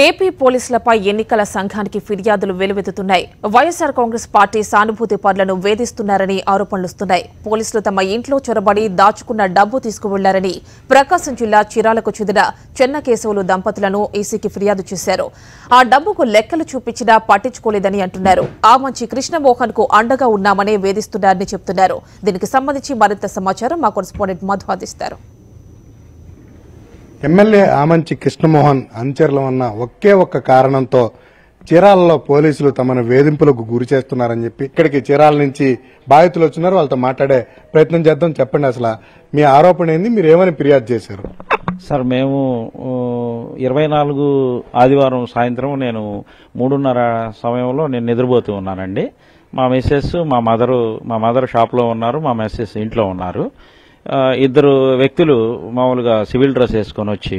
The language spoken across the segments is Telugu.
ఏపీ పోలీసులపై ఎన్నికల సంఘానికి ఫిర్యాదులు వెలువెత్తుతున్నాయి. వైఎస్సార్ కాంగ్రెస్ పార్టీ సానుభూతి పరులను వేధిస్తున్నారని ఆరోపణలుస్తున్నాయి. పోలీసులు తమ ఇంట్లో చొరబడి దాచుకున్న డబ్బు తీసుకువెళ్లారని ప్రకాశం జిల్లా చిరాలకు చెందిన చెన్నకేశవులు దంపతులను ఈసీకి ఫిర్యాదు చేశారు. ఆ డబ్బుకు లెక్కలు చూపించినా పట్టించుకోలేదని అంటున్నారు. ఆమంచి కృష్ణమోహన్ కు అండగా ఉన్నామని వేధిస్తున్నారని చెబుతున్నారు. దీనికి సంబంధించి మరింత సమాచారం మా కరెస్పాండెంట్ మధు అందిస్తారు. ఎమ్మెల్యే ఆమంచి కృష్ణమోహన్ అనుచరులు ఉన్న ఒకే ఒక్క కారణంతో చీరాలలో పోలీసులు తమను వేధింపులకు గురి చేస్తున్నారని చెప్పి ఇక్కడికి చీరాల నుంచి బాధితులు వచ్చినారు. వాళ్ళతో మాట్లాడే ప్రయత్నం చేద్దాం. చెప్పండి, అసలు మీ ఆరోపణ ఏంది? మీరు ఏమని ఫిర్యాదు చేశారు? సార్, మేము 24 ఆదివారం సాయంత్రం నేను 3:30 సమయంలో నేను నిద్రపోతూ ఉన్నానండి. మా మిస్సెస్ మా మదర్ షాప్లో ఉన్నారు, మా మిస్సెస్ ఇంట్లో ఉన్నారు. ఇద్దరు వ్యక్తులు మామూలుగా సివిల్ డ్రెస్ వేసుకొని వచ్చి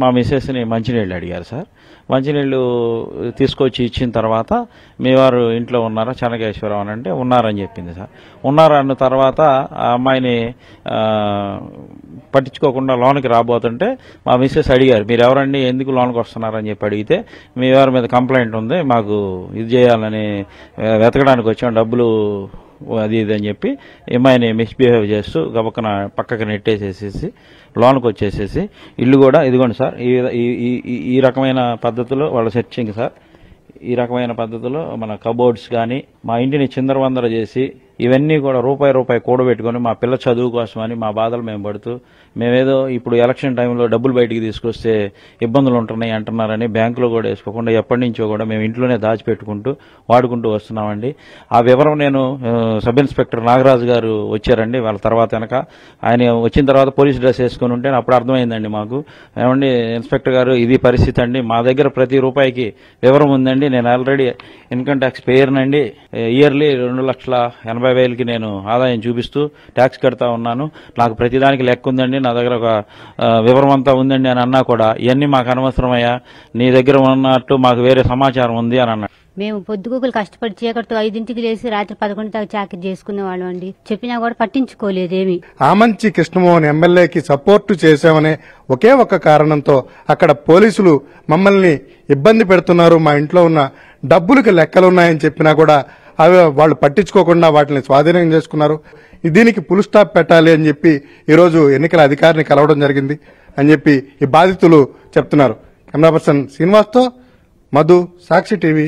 మా మిస్సెస్ని మంచినీళ్ళు అడిగారు సార్. మంచినీళ్ళు తీసుకొచ్చి ఇచ్చిన తర్వాత మీ వారు ఇంట్లో ఉన్నారా చెన్నకేశ్వరం అని అంటే ఉన్నారని చెప్పింది సార్. ఉన్నారన్న తర్వాత ఆ అమ్మాయిని పట్టించుకోకుండా లోనికి రాబోతుంటే మా మిస్సెస్ అడిగారు, మీరు ఎవరండి, ఎందుకు లోనికి వస్తున్నారని చెప్పి అడిగితే మీ వారి మీద కంప్లైంట్ ఉంది, మాకు ఇది చేయాలని వెతకడానికి వచ్చాం, డబ్బులు అది ఇది అని చెప్పి అమ్మాయిని మిస్బిహేవ్ చేస్తూ గబక్కన పక్కకి నెట్టేసేసేసి లోనికి వచ్చేసేసి ఇల్లు కూడా ఇదిగోండి సార్, ఈ రకమైన పద్ధతిలో వాళ్ళ సెర్చింగ్ సార్. ఈ రకమైన పద్ధతిలో మన కబోర్డ్స్ కానీ మా ఇంటిని చిందరవందర చేసి ఇవన్నీ కూడా రూపాయి కూడబెట్టుకుని మా పిల్ల చదువు కోసమని మా బాధలు మేము పడుతూ మేమేదో ఇప్పుడు ఎలక్షన్ టైంలో డబ్బులు బయటికి తీసుకొస్తే ఇబ్బందులు ఉంటున్నాయి అంటున్నారని బ్యాంకులో కూడా వేసుకోకుండా ఎప్పటి నుంచో కూడా మేము ఇంట్లోనే దాచిపెట్టుకుంటూ వాడుకుంటూ వస్తున్నామండి. ఆ వివరం నేను సబ్ ఇన్స్పెక్టర్ నాగరాజు గారు వచ్చారండి. వాళ్ళ తర్వాత వెనక ఆయన వచ్చిన తర్వాత పోలీస్ డ్రెస్ వేసుకుని ఉంటే అప్పుడు అర్థమైందండి మాకు. ఏమండి ఇన్స్పెక్టర్ గారు, ఇది పరిస్థితి అండి, మా దగ్గర ప్రతి రూపాయికి వివరం ఉందండి, నేను ఆల్రెడీ ఇన్కమ్ ట్యాక్స్ పేయర్నండి, ఇయర్లీ 2,80,000కి నేను ఆదాయం చూపిస్తూ ట్యాక్స్ కడతా ఉన్నాను, నాకు ప్రతిదానికి లెక్క ఉందండి, నా దగ్గర ఒక వివరం అంతా ఉందండి అని అన్నా కూడా ఇవన్నీ మాకు అనవసరమయ్యా, నీ దగ్గర ఉన్నట్టు మాకు వేరే సమాచారం ఉంది అని అన్నా. మేము పొద్దుగూకులు కష్టపడి చీకటితో 5ంటికి లేచి రాత్రి 11 దాకా చాకరీ చేసుకునే వాళ్ళం అండి. చెప్పినా కూడా పట్టించుకోలేదేమి. ఆమంచి కృష్ణమోహన్ ఎమ్మెల్యేకి సపోర్టు చేశామనే ఒకే ఒక్క కారణంతో అక్కడ పోలీసులు మమ్మల్ని ఇబ్బంది పెడుతున్నారు, మా ఇంట్లో ఉన్న డబ్బులకి లెక్కలున్నాయని చెప్పినా కూడా అవి వాళ్ళు పట్టించుకోకుండా వాటిని స్వాధీనం చేసుకున్నారు. దీనికి ఫుల్ స్టాప్ పెట్టాలి అని చెప్పి ఈరోజు ఎన్నికల అధికారిని కలవడం జరిగింది అని చెప్పి ఈ బాధితులు చెప్తున్నారు. కెమెరా పర్సన్ శ్రీనివాస్తో మధు, సాక్షి టీవీ.